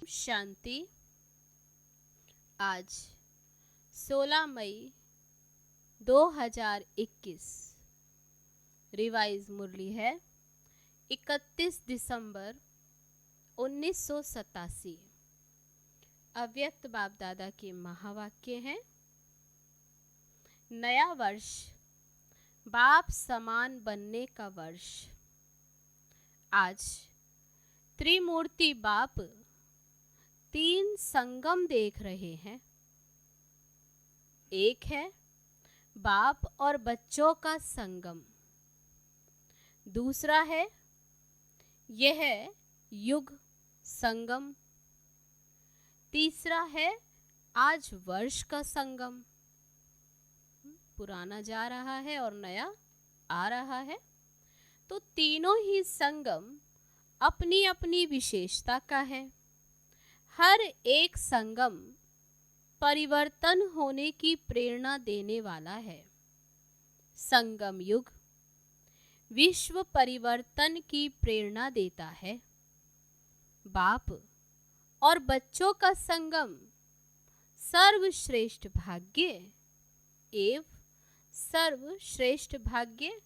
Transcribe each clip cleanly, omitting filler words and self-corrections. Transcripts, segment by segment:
शांति। आज 16 मई 2021। रिवाइज मुरली है 31 दिसंबर 1987। अव्यक्त बाप दादा के महावाक्य हैं। नया वर्ष बाप समान बनने का वर्ष। आज त्रिमूर्ति बाप 3 संगम देख रहे हैं। एक है बाप और बच्चों का संगम, दूसरा है यह युग संगम, तीसरा है आज वर्ष का संगम। पुराना जा रहा है और नया आ रहा है, तो तीनों ही संगम अपनी अपनी विशेषता का है। हर एक संगम परिवर्तन होने की प्रेरणा देने वाला है। संगम युग विश्व परिवर्तन की प्रेरणा देता है। बाप और बच्चों का संगम सर्वश्रेष्ठ भाग्य एवं सर्वश्रेष्ठ भाग्य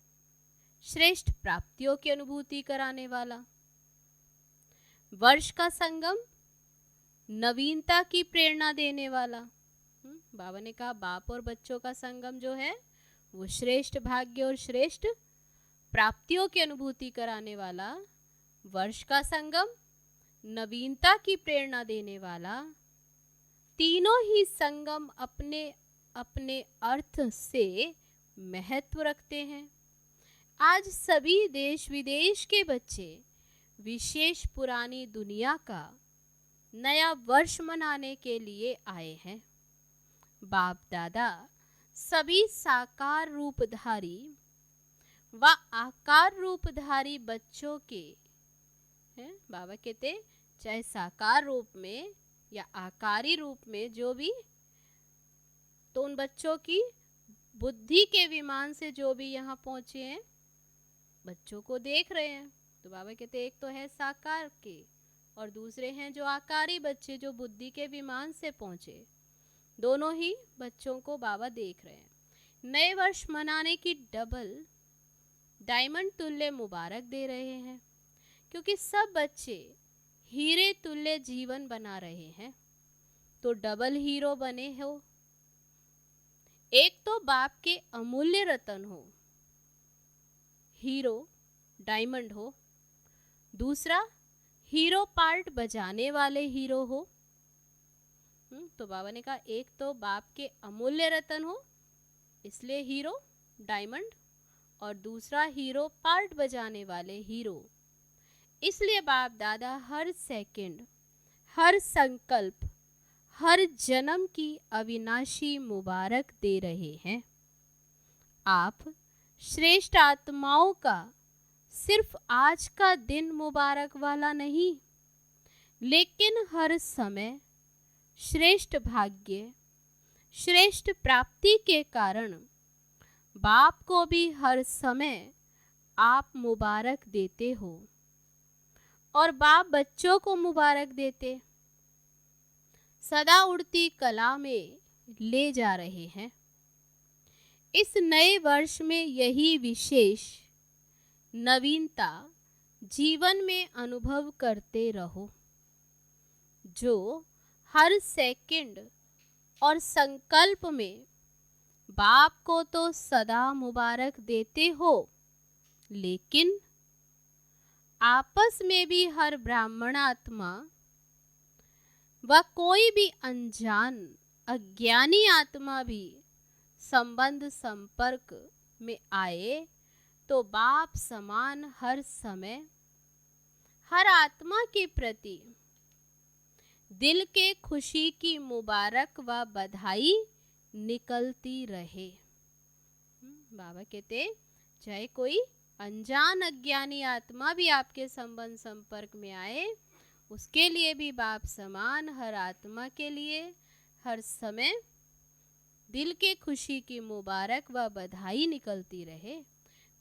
श्रेष्ठ प्राप्तियों की अनुभूति कराने वाला। वर्ष का संगम नवीनता की प्रेरणा देने वाला। बाबा ने कहा बाप और बच्चों का संगम जो है वो श्रेष्ठ भाग्य और श्रेष्ठ प्राप्तियों की अनुभूति कराने वाला। वर्ष का संगम नवीनता की प्रेरणा देने वाला। तीनों ही संगम अपने अपने अर्थ से महत्व रखते हैं। आज सभी देश विदेश के बच्चे विशेष पुरानी दुनिया का नया वर्ष मनाने के लिए आए हैं। बाप दादा सभी साकार रूपधारी व आकार रूपधारी बच्चों के हैं। बाबा कहते चाहे साकार रूप में या आकारी रूप में जो भी, तो उन बच्चों की बुद्धि के विमान से जो भी यहाँ पहुँचे हैं बच्चों को देख रहे हैं। तो बाबा कहते एक तो है साकार के और दूसरे हैं जो आकारी बच्चे जो बुद्धि के विमान से पहुंचे। दोनों ही बच्चों को बाबा देख रहे हैं। नए वर्ष मनाने की डबल डायमंड तुल्य मुबारक दे रहे हैं, क्योंकि सब बच्चे हीरे तुल्य जीवन बना रहे हैं। तो डबल हीरो बने हो। एक तो बाप के अमूल्य रतन हो, हीरो डायमंड हो, दूसरा हीरो पार्ट बजाने वाले हीरो हो। तो बाबा ने कहा एक तो बाप के अमूल्य रतन हो इसलिए हीरो डायमंड, और दूसरा हीरो पार्ट बजाने वाले हीरो। इसलिए बाप दादा हर सेकंड, हर संकल्प, हर जन्म की अविनाशी मुबारक दे रहे हैं। आप श्रेष्ठ आत्माओं का सिर्फ आज का दिन मुबारक वाला नहीं, लेकिन हर समय श्रेष्ठ भाग्य श्रेष्ठ प्राप्ति के कारण बाप को भी हर समय आप मुबारक देते हो और बाप बच्चों को मुबारक देते सदा उड़ती कला में ले जा रहे हैं। इस नए वर्ष में यही विशेष नवीनता जीवन में अनुभव करते रहो, जो हर सेकंड और संकल्प में बाप को तो सदा मुबारक देते हो, लेकिन आपस में भी हर ब्राह्मण आत्मा व कोई भी अनजान अज्ञानी आत्मा भी संबंध संपर्क में आए तो बाप समान हर समय हर आत्मा के प्रति दिल के खुशी की मुबारक व बधाई निकलती रहे। बाबा कहते चाहे कोई अनजान अज्ञानी आत्मा भी आपके संबंध संपर्क में आए, उसके लिए भी बाप समान हर आत्मा के लिए हर समय दिल के खुशी की मुबारक व बधाई निकलती रहे।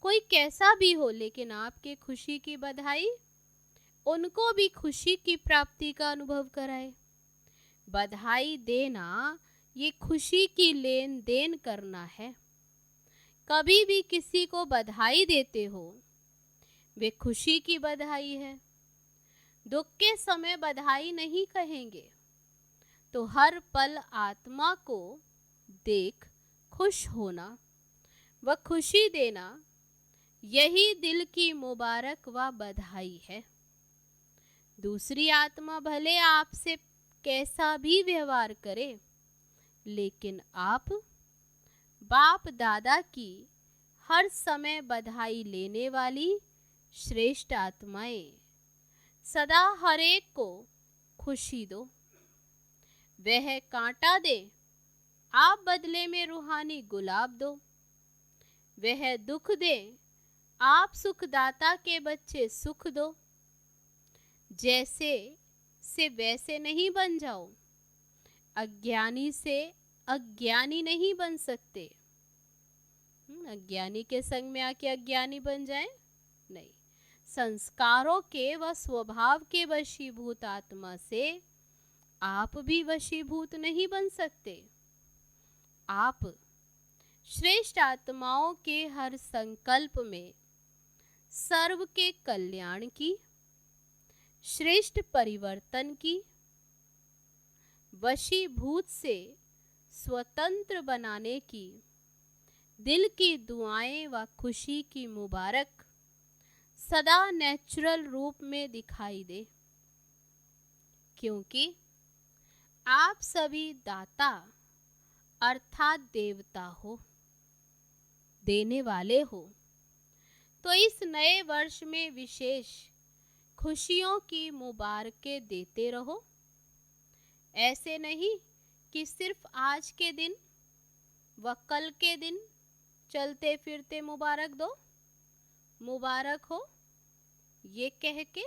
कोई कैसा भी हो, लेकिन आपके खुशी की बधाई उनको भी खुशी की प्राप्ति का अनुभव कराए। बधाई देना ये खुशी की लेन देन करना है। कभी भी किसी को बधाई देते हो, वे खुशी की बधाई है। दुख के समय बधाई नहीं कहेंगे, तो हर पल आत्मा को देख खुश होना व खुशी देना, यही दिल की मुबारक व बधाई है। दूसरी आत्मा भले आपसे कैसा भी व्यवहार करे, लेकिन आप बाप दादा की हर समय बधाई लेने वाली श्रेष्ठ आत्माएं, सदा हर एक को खुशी दो। वह कांटा दे, आप बदले में रूहानी गुलाब दो। वह दुख दे, आप सुखदाता के बच्चे सुख दो। जैसे से वैसे नहीं बन जाओ। अज्ञानी से अज्ञानी नहीं बन सकते। अज्ञानी के संग में आके अज्ञानी बन जाए? नहीं। संस्कारों के व स्वभाव के वशीभूत आत्मा से आप भी वशीभूत नहीं बन सकते। आप श्रेष्ठ आत्माओं के हर संकल्प में सर्व के कल्याण की, श्रेष्ठ परिवर्तन की, वशीभूत से स्वतंत्र बनाने की, दिल की दुआएं व खुशी की मुबारक सदा नेचुरल रूप में दिखाई दे। क्योंकि आप सभी दाता अर्थात देवता हो, देने वाले हो। तो इस नए वर्ष में विशेष खुशियों की मुबारकें देते रहो। ऐसे नहीं कि सिर्फ आज के दिन व कल के दिन चलते फिरते मुबारक दो, मुबारक हो ये कह के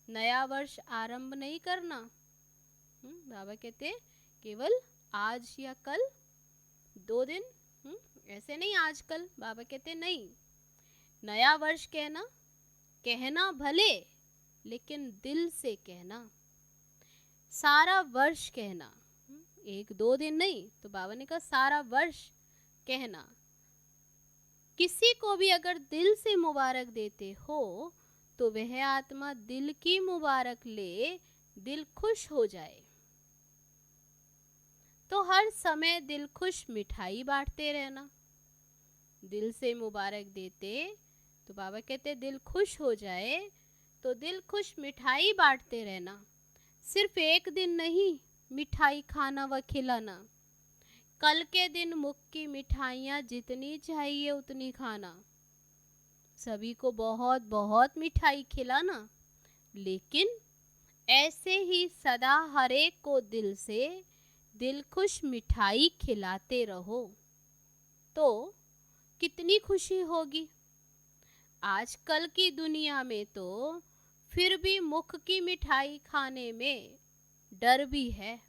नया वर्ष आरंभ नहीं करना। बाबा कहते केवल आज या कल 2 दिन, ऐसे नहीं आज कल। बाबा कहते नहीं, नया वर्ष कहना भले, लेकिन दिल से कहना। सारा वर्ष कहना, 1-2 दिन नहीं। तो बाबा ने कहा सारा वर्ष कहना। किसी को भी अगर दिल से मुबारक देते हो, तो वह आत्मा दिल की मुबारक ले, दिल खुश हो जाए। तो हर समय दिल खुश मिठाई बांटते रहना। दिल से मुबारक देते तो बाबा कहते दिल खुश हो जाए, तो दिल खुश मिठाई बांटते रहना। सिर्फ एक दिन नहीं मिठाई खाना व खिलाना, कल के दिन मुख की मिठाइयाँ जितनी चाहिए उतनी खाना। सभी को बहुत बहुत मिठाई खिलाना, लेकिन ऐसे ही सदा हर एक को दिल से दिल खुश मिठाई खिलाते रहो, तो कितनी खुशी होगी। आजकल की दुनिया में तो फिर भी मुख की मिठाई खाने में डर भी है,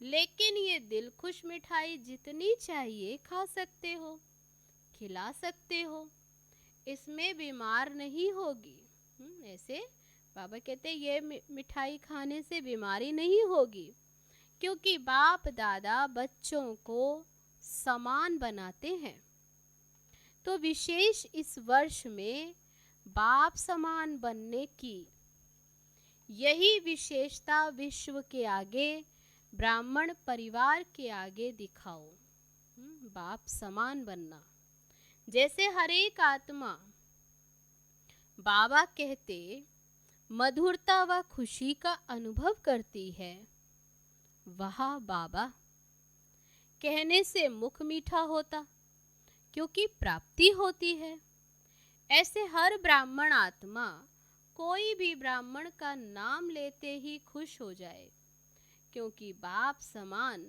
लेकिन ये दिल खुश मिठाई जितनी चाहिए खा सकते हो, खिला सकते हो, इसमें बीमार नहीं होगी। ऐसे बाबा कहते ये मिठाई खाने से बीमारी नहीं होगी, क्योंकि बाप दादा बच्चों को समान बनाते हैं। तो विशेष इस वर्ष में बाप समान बनने की यही विशेषता विश्व के आगे, ब्राह्मण परिवार के आगे दिखाओ। बाप समान बनना। जैसे हर एक आत्मा बाबा कहते मधुरता व खुशी का अनुभव करती है, वह बाबा कहने से मुख मीठा होता, क्योंकि प्राप्ति होती है। ऐसे हर ब्राह्मण आत्मा कोई भी ब्राह्मण का नाम लेते ही खुश हो जाए, क्योंकि बाप समान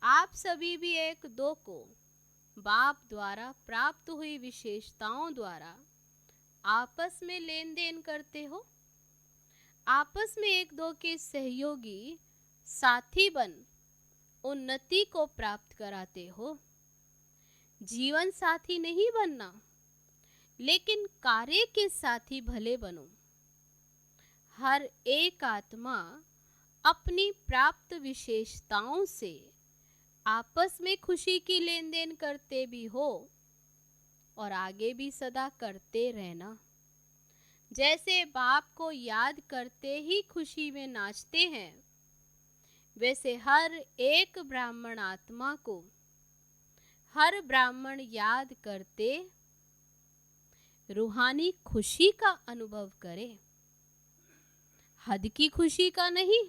आप सभी भी एक दो को बाप द्वारा प्राप्त हुई विशेषताओं द्वारा आपस में लेन देन करते हो। आपस में एक दो के सहयोगी साथी बन उन्नति को प्राप्त कराते हो। जीवन साथी नहीं बनना, लेकिन कार्य के साथी भले बनो। हर एक आत्मा अपनी प्राप्त विशेषताओं से आपस में खुशी की लेन देन करते भी हो और आगे भी सदा करते रहना। जैसे बाप को याद करते ही खुशी में नाचते हैं, वैसे हर एक ब्राह्मण आत्मा को हर ब्राह्मण याद करते रूहानी खुशी का अनुभव करे। हद की खुशी का नहीं,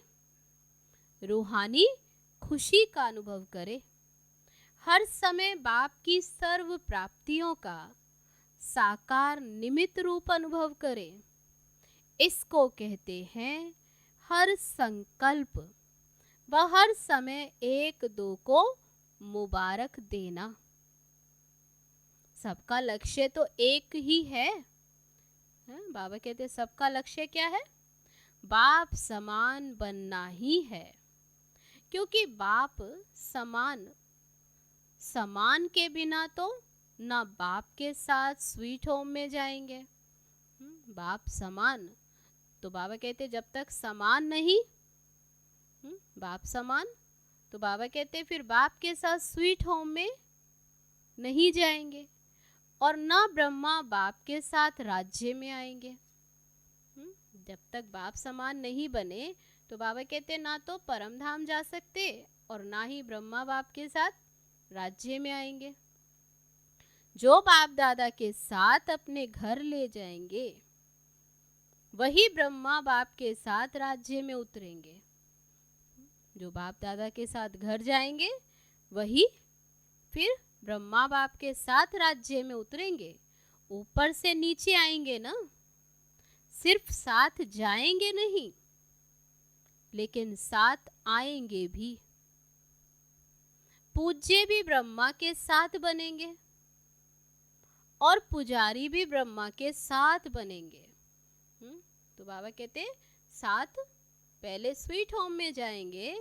रूहानी खुशी का अनुभव करे। हर समय बाप की सर्व प्राप्तियों का साकार निमित्त रूप अनुभव करे। इसको कहते हैं हर संकल्प व हर समय एक दो को मुबारक देना। सबका लक्ष्य तो एक ही है। बाबा कहते सबका लक्ष्य क्या है? बाप समान बनना ही है, क्योंकि बाप समान के बिना तो ना बाप के साथ स्वीट होम में जाएंगे। बाप समान, तो बाबा कहते जब तक समान नहीं, बाप समान, तो बाबा कहते फिर बाप के साथ स्वीट होम में नहीं जाएंगे और ना ब्रह्मा बाप के साथ राज्य में आएंगे। जब तक बाप समान नहीं बने तो बाबा कहते ना तो परम धाम जा सकते और ना ही ब्रह्मा बाप के साथ राज्य में आएंगे। जो बाप दादा के साथ अपने घर ले जाएंगे वही ब्रह्मा बाप के साथ राज्य में उतरेंगे। जो बाप दादा के साथ घर जाएंगे वही फिर ब्रह्मा बाप के साथ राज्य में उतरेंगे। ऊपर से नीचे आएंगे ना, सिर्फ साथ जाएंगे नहीं लेकिन साथ आएंगे भी। पूज्य भी ब्रह्मा के साथ बनेंगे और पुजारी भी ब्रह्मा के साथ बनेंगे। तो बाबा कहते साथ पहले स्वीट होम में जाएंगे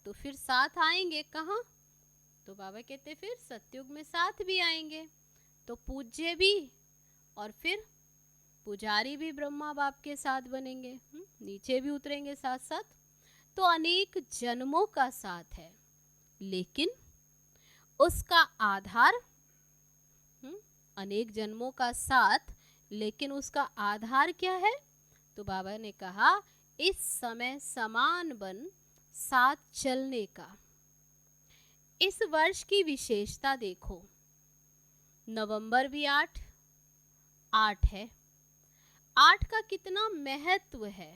तो फिर साथ आएंगे कहाँ? तो बाबा कहते फिर सतयुग में साथ भी आएंगे। तो पूज्य भी और फिर पुजारी भी ब्रह्मा बाप के साथ बनेंगे, नीचे भी उतरेंगे साथ साथ। तो अनेक जन्मों का साथ है, लेकिन उसका आधार अनेक जन्मों का साथ, लेकिन उसका आधार क्या है? तो बाबा ने कहा इस समय समान बन साथ चलने का। इस वर्ष की विशेषता देखो, नवंबर भी 8 है। 8 का कितना महत्व है।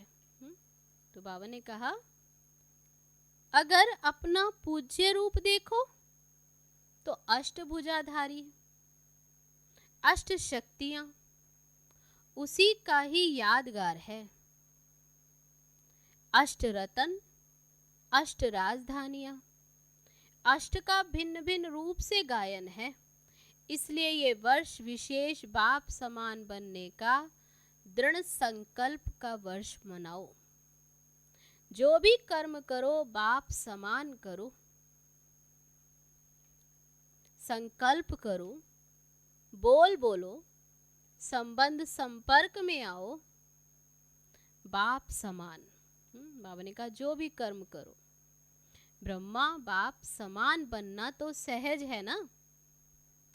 तो बाबा ने कहा अगर अपना पूज्य रूप देखो तो अष्टभुजाधारी, अष्ट शक्तियां उसी का ही यादगार है। अष्ट रतन, अष्ट राजधानियां, अष्ट का भिन्न भिन्न रूप से गायन है। इसलिए ये वर्ष विशेष बाप समान बनने का दृढ़ संकल्प का वर्ष मनाओ। जो भी कर्म करो बाप समान करो, संकल्प करो, बोलो, संबंध संपर्क में आओ, बाप समान। बाबा ने कहा जो भी कर्म करो, ब्रह्मा बाप समान बनना तो सहज है ना,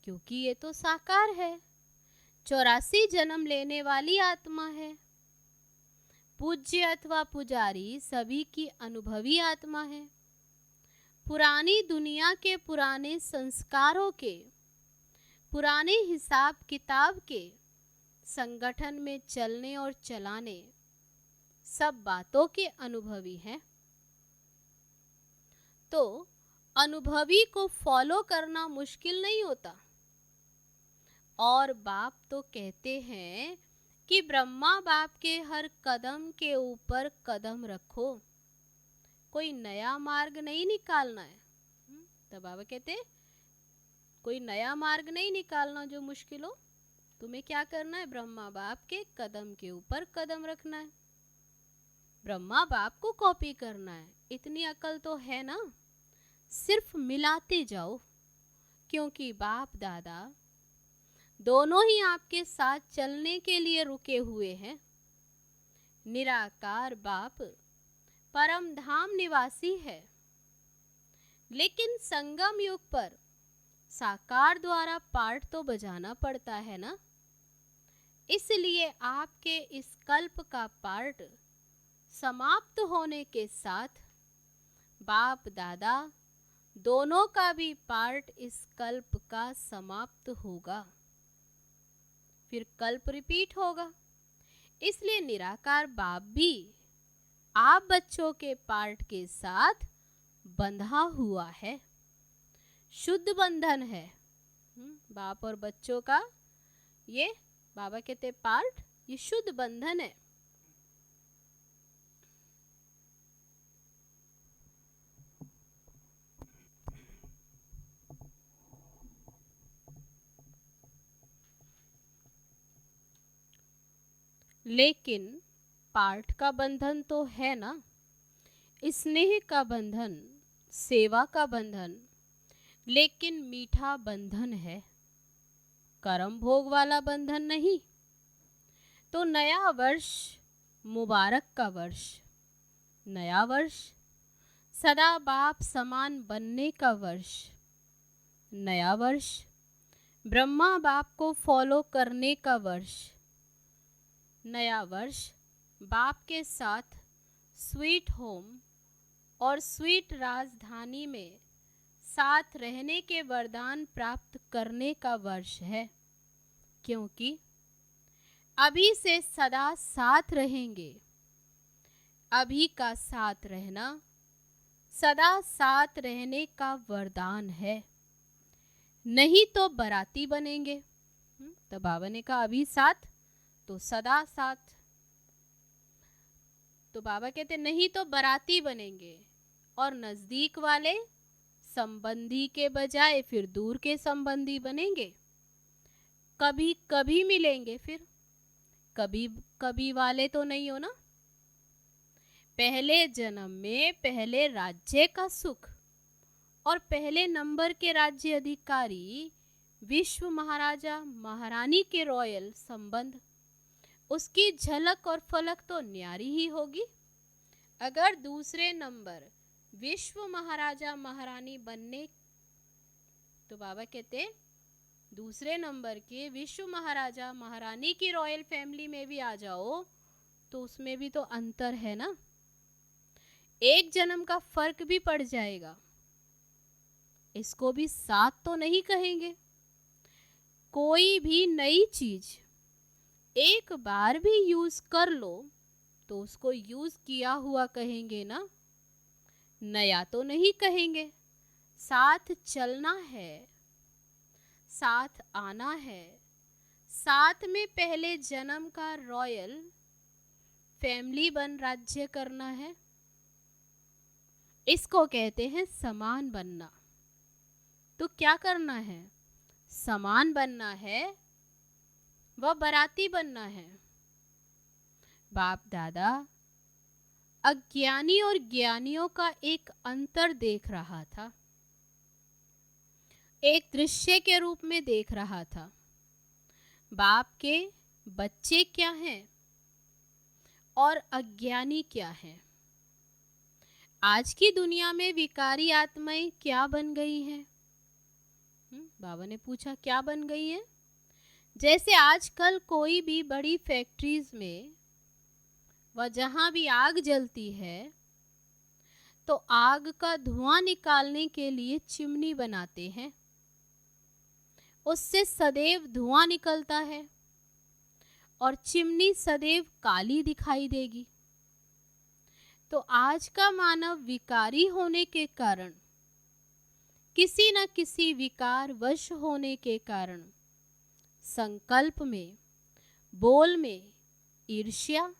क्योंकि ये तो साकार है। 84 जन्म लेने वाली आत्मा है। पूज्य अथवा पुजारी सभी की अनुभवी आत्मा है। पुरानी दुनिया के पुराने संस्कारों के, पुराने हिसाब किताब के संगठन में चलने और चलाने सब बातों के अनुभवी हैं। तो अनुभवी को फॉलो करना मुश्किल नहीं होता। और बाप तो कहते हैं कि ब्रह्मा बाप के हर कदम के ऊपर कदम रखो, कोई नया मार्ग नहीं निकालना है। तो बाबा कहते कोई नया मार्ग नहीं निकालना जो मुश्किल हो। तुम्हें क्या करना है? ब्रह्मा बाप के कदम के ऊपर कदम रखना है, ब्रह्मा बाप को कॉपी करना है। इतनी अकल तो है ना, सिर्फ मिलाते जाओ, क्योंकि बाप दादा दोनों ही आपके साथ चलने के लिए रुके हुए हैं। निराकार बाप परम धाम निवासी है, लेकिन संगम युग पर साकार द्वारा पाठ तो बजाना पड़ता है ना। इसलिए आपके इस कल्प का पाठ समाप्त होने के साथ बाप दादा दोनों का भी पार्ट इस कल्प का समाप्त होगा, फिर कल्प रिपीट होगा। इसलिए निराकार बाप भी आप बच्चों के पार्ट के साथ बंधा हुआ है, शुद्ध बंधन है। बाप और बच्चों का ये बाबा कहते पार्ट, ये शुद्ध बंधन है। लेकिन पार्ट का बंधन तो है ना, स्नेह का बंधन, सेवा का बंधन, लेकिन मीठा बंधन है, कर्म भोग वाला बंधन नहीं। तो नया वर्ष मुबारक का वर्ष, नया वर्ष सदा बाप समान बनने का वर्ष, नया वर्ष ब्रह्मा बाप को फॉलो करने का वर्ष, नया वर्ष बाप के साथ स्वीट होम और स्वीट राजधानी में साथ रहने के वरदान प्राप्त करने का वर्ष है, क्योंकि अभी से सदा साथ रहेंगे। अभी का साथ रहना सदा साथ रहने का वरदान है, नहीं तो बराती बनेंगे। तो बाबा ने कहा अभी साथ तो सदा साथ। तो बाबा कहते नहीं तो बराती बनेंगे, और नजदीक वाले संबंधी के बजाय फिर दूर के संबंधी बनेंगे। कभी कभी मिलेंगे, फिर कभी कभी वाले तो नहीं हो ना। पहले जन्म में पहले राज्य का सुख और पहले नंबर के राज्य अधिकारी विश्व महाराजा महारानी के रॉयल संबंध, उसकी झलक और फलक तो न्यारी ही होगी। अगर दूसरे नंबर विश्व महाराजा महारानी बनने, तो बाबा कहते दूसरे नंबर के विश्व महाराजा महारानी की रॉयल फैमिली में भी आ जाओ तो उसमें भी तो अंतर है ना, एक जन्म का फर्क भी पड़ जाएगा। इसको भी साथ तो नहीं कहेंगे। कोई भी नई चीज एक बार भी यूज कर लो तो उसको यूज किया हुआ कहेंगे ना, नया तो नहीं कहेंगे। साथ चलना है, साथ आना है, साथ में पहले जन्म का रॉयल फैमिली बन राज्य करना है। इसको कहते हैं समान बनना। तो क्या करना है? समान बनना है, वह बराती बनना है। बाप दादा अज्ञानी और ज्ञानियों का एक अंतर देख रहा था, एक दृश्य के रूप में देख रहा था। बाप के बच्चे क्या हैं और अज्ञानी क्या हैं। आज की दुनिया में विकारी आत्माएं क्या बन गई हैं? बाबा ने पूछा क्या बन गई है? जैसे आजकल कोई भी बड़ी फैक्ट्रीज में व जहां भी आग जलती है तो आग का धुआं निकालने के लिए चिमनी बनाते हैं, उससे सदैव धुआं निकलता है और चिमनी सदैव काली दिखाई देगी। तो आज का मानव विकारी होने के कारण, किसी न किसी विकार वश होने के कारण संकल्प में, बोल में ईर्ष्या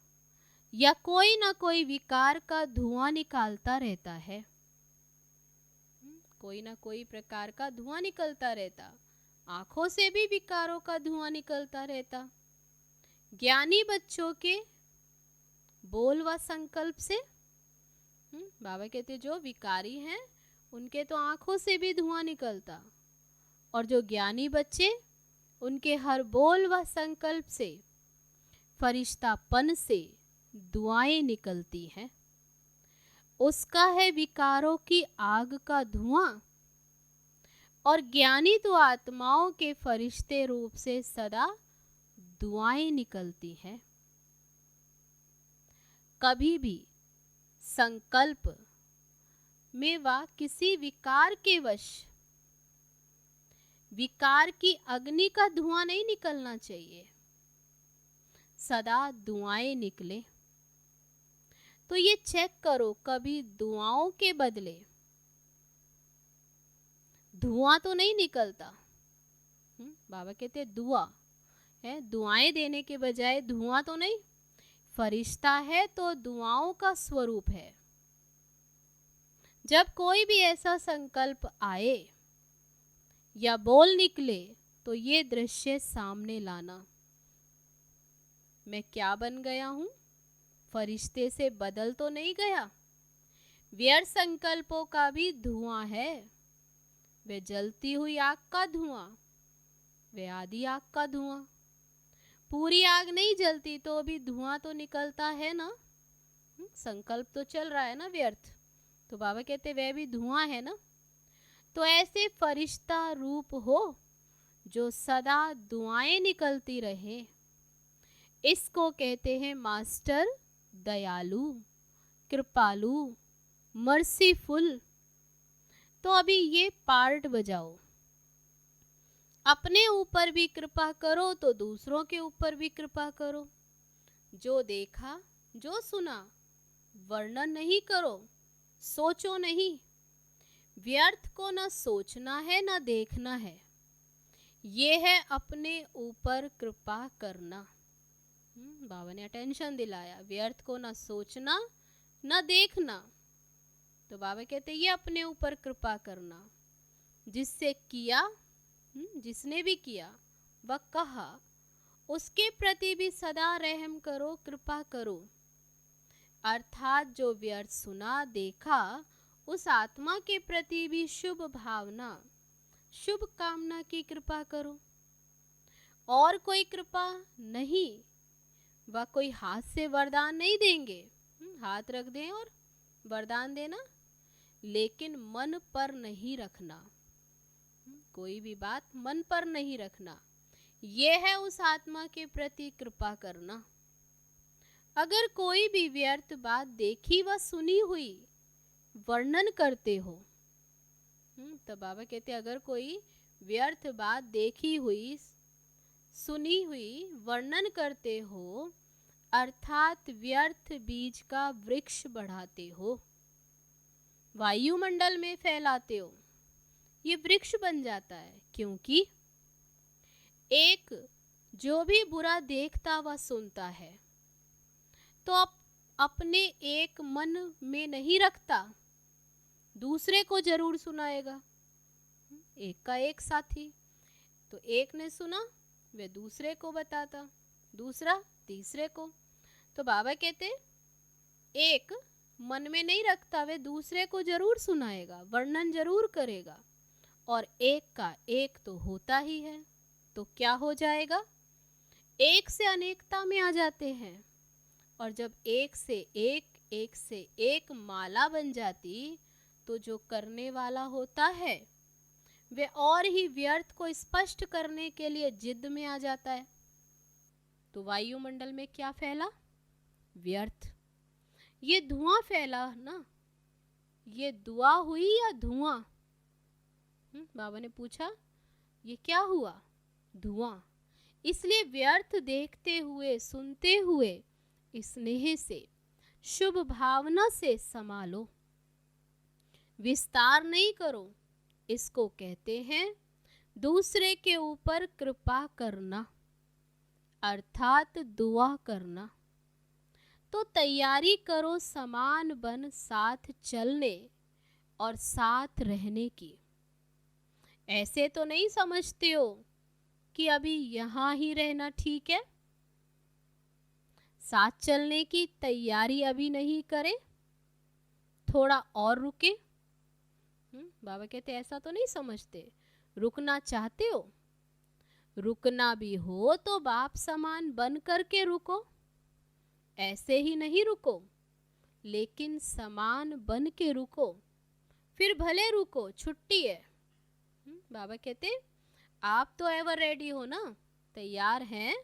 या कोई न कोई विकार का धुआं निकालता रहता है। कोई न कोई प्रकार का धुआं निकलता रहता, आंखों से भी विकारों का धुआं निकलता रहता। ज्ञानी बच्चों के बोल व संकल्प से बाबा कहते जो विकारी हैं उनके तो आंखों से भी धुआं निकलता, और जो ज्ञानी बच्चे उनके हर बोल व संकल्प से, फरिश्तापन से दुआएं निकलती हैं। उसका है विकारों की आग का धुआं, और ज्ञानी तो आत्माओं के फरिश्ते रूप से सदा दुआएं निकलती हैं। कभी भी संकल्प में व किसी विकार के वश विकार की अग्नि का धुआं नहीं निकलना चाहिए, सदा दुआएं निकले। तो ये चेक करो, कभी दुआओं के बदले धुआं तो नहीं निकलता। बाबा कहते दुआ है, दुआएं देने के बजाय धुआं तो नहीं। फरिश्ता है तो दुआओं का स्वरूप है। जब कोई भी ऐसा संकल्प आए या बोल निकले तो ये दृश्य सामने लाना, मैं क्या बन गया हूं, फरिश्ते से बदल तो नहीं गया। व्यर्थ संकल्पों का भी धुआं है, वे जलती हुई आग का धुआं, वे आदि आग का धुआं। पूरी आग नहीं जलती तो भी धुआं तो निकलता है ना। संकल्प तो चल रहा है ना व्यर्थ, तो बाबा कहते वह भी धुआं है ना। तो ऐसे फरिश्ता रूप हो जो सदा दुआएं निकलती रहे, इसको कहते हैं मास्टर दयालु, कृपालु, मर्सीफुल। तो अभी ये पार्ट बजाओ, अपने ऊपर भी कृपा करो तो दूसरों के ऊपर भी कृपा करो। जो देखा जो सुना वर्णन नहीं करो, सोचो नहीं। व्यर्थ को न सोचना है न देखना है, ये है अपने ऊपर कृपा करना। बाबा ने अटेंशन दिलाया, व्यर्थ को न सोचना न देखना। तो बाबा कहते ये अपने ऊपर कृपा करना। जिससे किया, जिसने भी किया वह कहा, उसके प्रति भी सदा रहम करो, कृपा करो। अर्थात जो व्यर्थ सुना देखा, उस आत्मा के प्रति भी शुभ भावना, शुभ कामना की कृपा करो। और कोई कृपा नहीं, वह कोई हाथ से वरदान नहीं देंगे, हाथ रख दें और वरदान देना, लेकिन मन पर नहीं रखना। कोई भी बात मन पर नहीं रखना, यह है उस आत्मा के प्रति कृपा करना। अगर कोई भी व्यर्थ बात देखी व सुनी हुई वर्णन करते हो, तो बाबा कहते अगर कोई व्यर्थ बात देखी हुई सुनी हुई वर्णन करते हो, अर्थात व्यर्थ बीज का वृक्ष बढ़ाते हो, वायुमंडल में फैलाते हो, ये वृक्ष बन जाता है। क्योंकि एक जो भी बुरा देखता व सुनता है तो अपने एक मन में नहीं रखता, दूसरे को जरूर सुनाएगा। एक का एक साथी, तो एक ने सुना वे दूसरे को बताता, दूसरा तीसरे को। तो बाबा कहते एक मन में नहीं रखता, वे दूसरे को जरूर सुनाएगा, वर्णन जरूर करेगा। और एक का एक तो होता ही है, तो क्या हो जाएगा, एक से अनेकता में आ जाते हैं। और जब एक से एक माला बन जाती, तो जो करने वाला होता है वे और ही व्यर्थ को स्पष्ट करने के लिए जिद में आ जाता है। तो वायुमंडल में क्या फैला, व्यर्थ। ये धुआं फैला ना, ये दुआ हुई या धुआं। बाबा ने पूछा ये क्या हुआ, धुआं। इसलिए व्यर्थ देखते हुए सुनते हुए स्नेह से शुभ भावना से संभालो, विस्तार नहीं करो। इसको कहते हैं दूसरे के ऊपर कृपा करना, अर्थात दुआ करना। तो तैयारी करो समान बन साथ चलने और साथ रहने की। ऐसे तो नहीं समझते हो कि अभी यहाँ ही रहना ठीक है, साथ चलने की तैयारी अभी नहीं करे, थोड़ा और रुके। बाबा कहते ऐसा तो नहीं समझते। रुकना चाहते हो, रुकना भी हो तो बाप समान बन करके रुको। ऐसे ही नहीं रुको, लेकिन समान बन के रुको, फिर भले रुको, छुट्टी है। बाबा कहते आप तो एवर रेडी हो ना, तैयार हैं,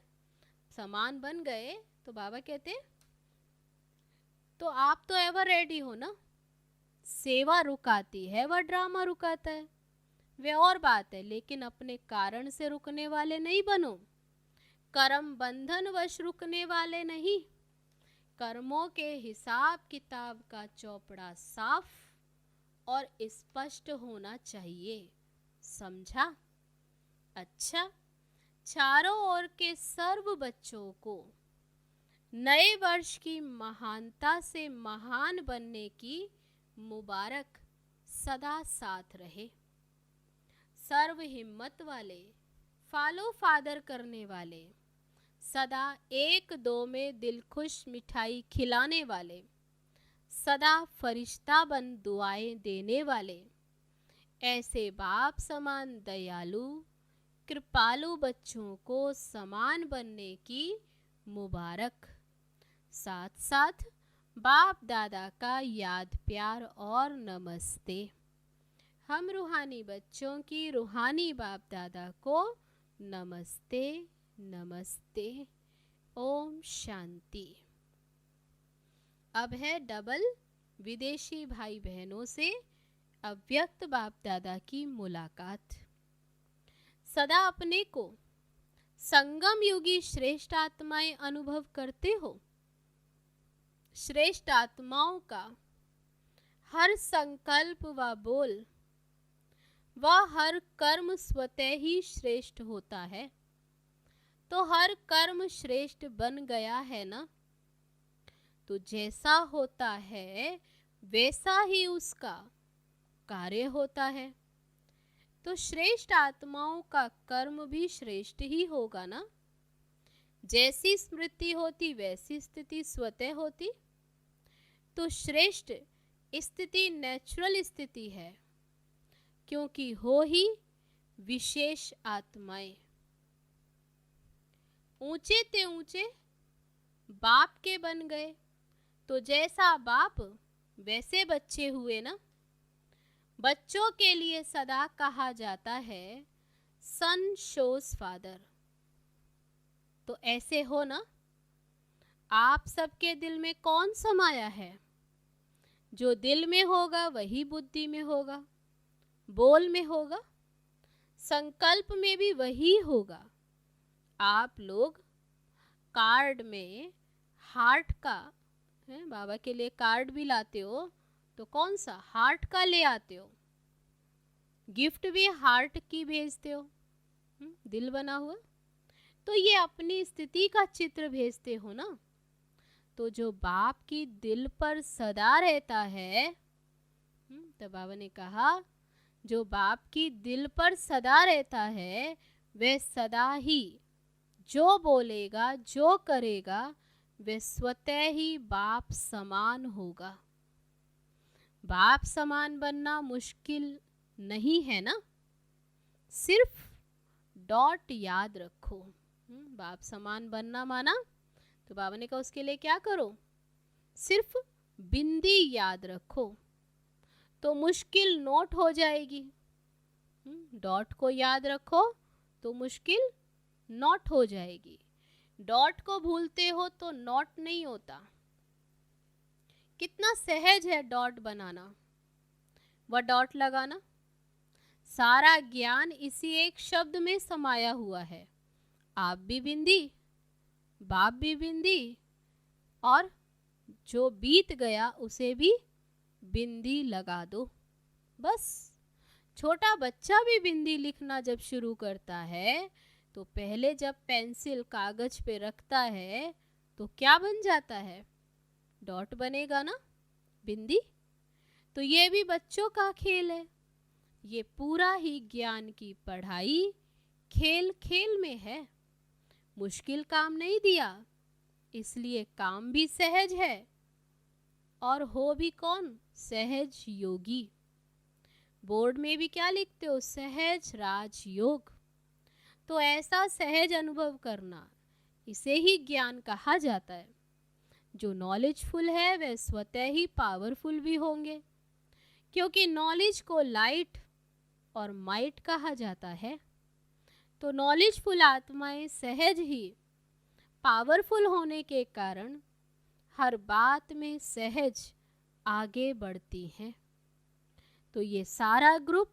समान बन गए, तो बाबा कहते तो आप तो एवर रेडी हो ना। सेवा रुकाती है, वह ड्रामा रुकाता है, वे और बात है, लेकिन अपने कारण से रुकने वाले नहीं बनो। कर्म बंधन वश रुकने वाले नहीं। कर्मों के हिसाब किताब का चौपड़ा साफ और स्पष्ट होना चाहिए, समझा? अच्छा, चारों ओर के सर्व बच्चों को नए वर्ष की महानता से महान बनने की मुबारक सदा साथ रहे। सर्व हिम्मत वाले, फॉलो फादर करने वाले, सदा एक दो में दिल खुश मिठाई खिलाने वाले, सदा फरिश्ता बन दुआएं देने वाले, ऐसे बाप समान दयालु कृपालु बच्चों को समान बनने की मुबारक। साथ साथ बाप दादा का याद प्यार और नमस्ते। हम रूहानी बच्चों की रूहानी बाप दादा को नमस्ते नमस्ते। ओम शांति। अब है डबल विदेशी भाई बहनों से अव्यक्त बाप दादा की मुलाकात। सदा अपने को संगम युगी श्रेष्ठ आत्माएं अनुभव करते हो। श्रेष्ठ आत्माओं का हर संकल्प व बोल व हर कर्म स्वतः ही श्रेष्ठ होता है, तो हर कर्म श्रेष्ठ बन गया है ना। तो जैसा होता है वैसा ही उसका कार्य होता है, तो श्रेष्ठ आत्माओं का कर्म भी श्रेष्ठ ही होगा ना। जैसी स्मृति होती वैसी स्थिति स्वतः होती, तो श्रेष्ठ स्थिति नेचुरल स्थिति है, क्योंकि हो ही विशेष आत्माएं। ऊंचे ते ऊंचे बाप के बन गए, तो जैसा बाप वैसे बच्चे हुए ना। बच्चों के लिए सदा कहा जाता है सन शोज फादर, तो ऐसे हो ना। आप सबके दिल में कौन समाया है? जो दिल में होगा वही बुद्धि में होगा, बोल में होगा, संकल्प में भी वही होगा। आप लोग कार्ड में हार्ट का है, बाबा के लिए कार्ड भी लाते हो, तो कौन सा? हार्ट का ले आते हो। गिफ्ट भी हार्ट की भेजते हो, दिल बना हुआ। तो ये अपनी स्थिति का चित्र भेजते हो ना। तो जो बाप की दिल पर सदा रहता है, तो बाबा ने कहा जो बाप की दिल पर सदा रहता है वह सदा ही जो बोलेगा जो करेगा वह स्वतः ही बाप समान होगा। बाप समान बनना मुश्किल नहीं है ना, सिर्फ डॉट याद रखो। बाप समान बनना माना, तो बाबा ने कहा उसके लिए क्या करो? सिर्फ बिंदी याद रखो, तो मुश्किल नोट हो जाएगी। डॉट को याद रखो तो मुश्किल नोट हो जाएगी। डॉट को भूलते हो तो नोट नहीं होता। कितना सहज है डॉट बनाना व डॉट लगाना। सारा ज्ञान इसी एक शब्द में समाया हुआ है। आप भी बिंदी, बाप भी बिंदी, और जो बीत गया उसे भी बिंदी लगा दो। बस छोटा बच्चा भी बिंदी लिखना जब शुरू करता है, तो पहले जब पेंसिल कागज पे रखता है तो क्या बन जाता है? डॉट बनेगा ना, बिंदी। तो ये भी बच्चों का खेल है। ये पूरा ही ज्ञान की पढ़ाई खेल खेल में है। मुश्किल काम नहीं दिया, इसलिए काम भी सहज है और हो भी कौन? सहज योगी। बोर्ड में भी क्या लिखते हो? सहज राजयोग। तो ऐसा सहज अनुभव करना, इसे ही ज्ञान कहा जाता है। जो नॉलेजफुल है वह स्वतः ही पावरफुल भी होंगे, क्योंकि नॉलेज को लाइट और माइट कहा जाता है। तो नॉलेजफुल आत्माएं सहज ही पावरफुल होने के कारण हर बात में सहज आगे बढ़ती हैं। तो ये सारा ग्रुप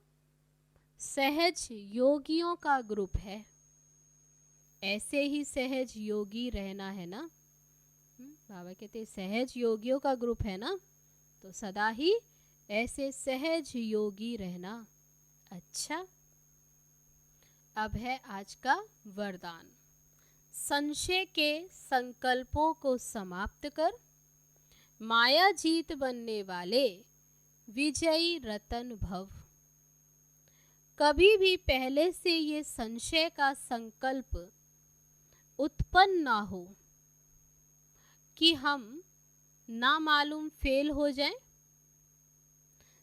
सहज योगियों का ग्रुप है। ऐसे ही सहज योगी रहना है ना। बाबा कहते सहज योगियों का ग्रुप है ना, तो सदा ही ऐसे सहज योगी रहना। अच्छा, अब है आज का वरदान। संशय के संकल्पों को समाप्त कर माया जीत बनने वाले विजयी रतन भव। कभी भी पहले से ये संशय का संकल्प उत्पन्न ना हो कि हम ना मालूम फेल हो जाएं।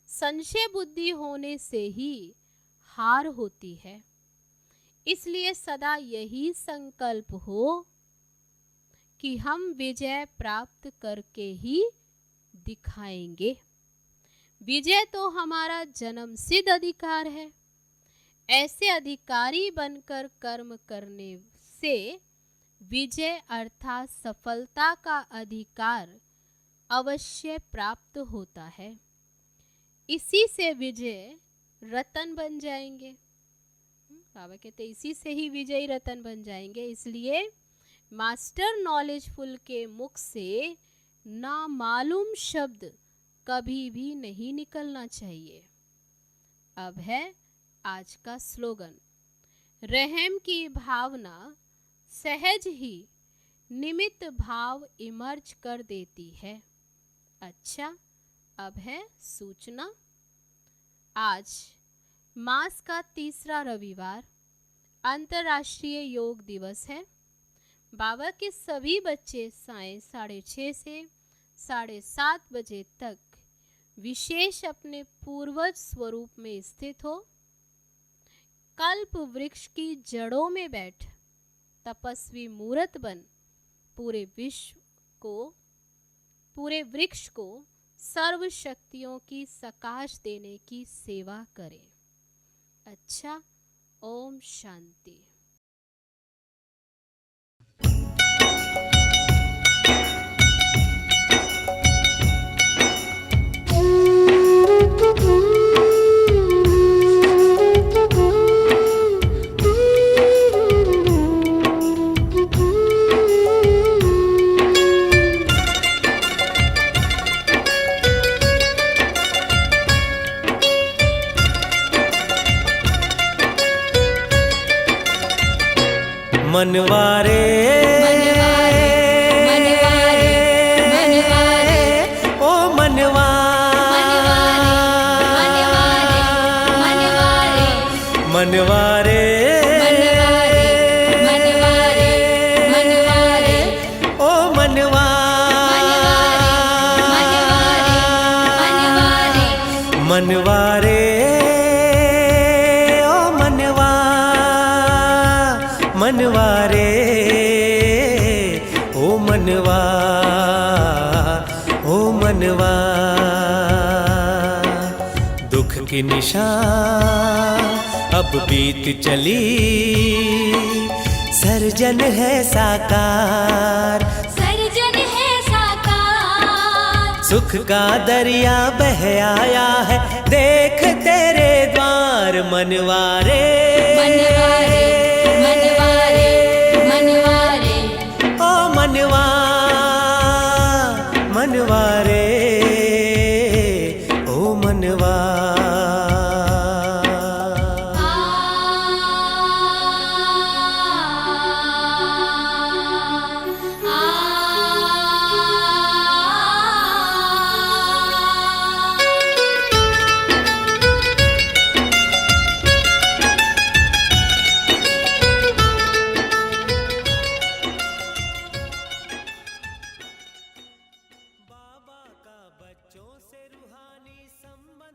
संशय बुद्धि होने से ही हार होती है। इसलिए सदा यही संकल्प हो कि हम विजय प्राप्त करके ही दिखाएंगे। विजय तो हमारा जन्मसिद्ध अधिकार है। ऐसे अधिकारी बनकर कर्म करने से विजय अर्थात सफलता का अधिकार अवश्य प्राप्त होता है। इसी से विजय रतन बन जाएंगे। बाबा कहते इसी से ही विजयी रतन बन जाएंगे। इसलिए मास्टर नॉलेजफुल के मुख से नामालूम शब्द कभी भी नहीं निकलना चाहिए। अब है आज का स्लोगन। रहम की भावना सहज ही निमित्त भाव इमर्ज कर देती है। अच्छा, अब है सूचना। आज मास का तीसरा रविवार अंतर्राष्ट्रीय योग दिवस है। बाबा के सभी बच्चे सायं 6:30 से 7:30 बजे तक विशेष अपने पूर्वज स्वरूप में स्थित हो कल्प वृक्ष की जड़ों में बैठ तपस्वी मूर्त बन पूरे वृक्ष को सर्व शक्तियों की सकाश देने की सेवा करें। अच्छा, ओम शांति। मनवारे मनवारे मनवारे मनवारे ओ मनवारे मनवारे मनवारे मनवारे मनवारे मनवारे ओ मनवारे मनवारे मनवारे मनवारे ओ मनवा ओ मनवा। दुख की निशान अब बीत चली, सर्जन है साकार, सर्जन है साकार। सुख का दरिया बह आया है, देख तेरे द्वार मनवारे मनवारे मनवारे मनवारे ओ मनवा मनवारे ओ मनवा।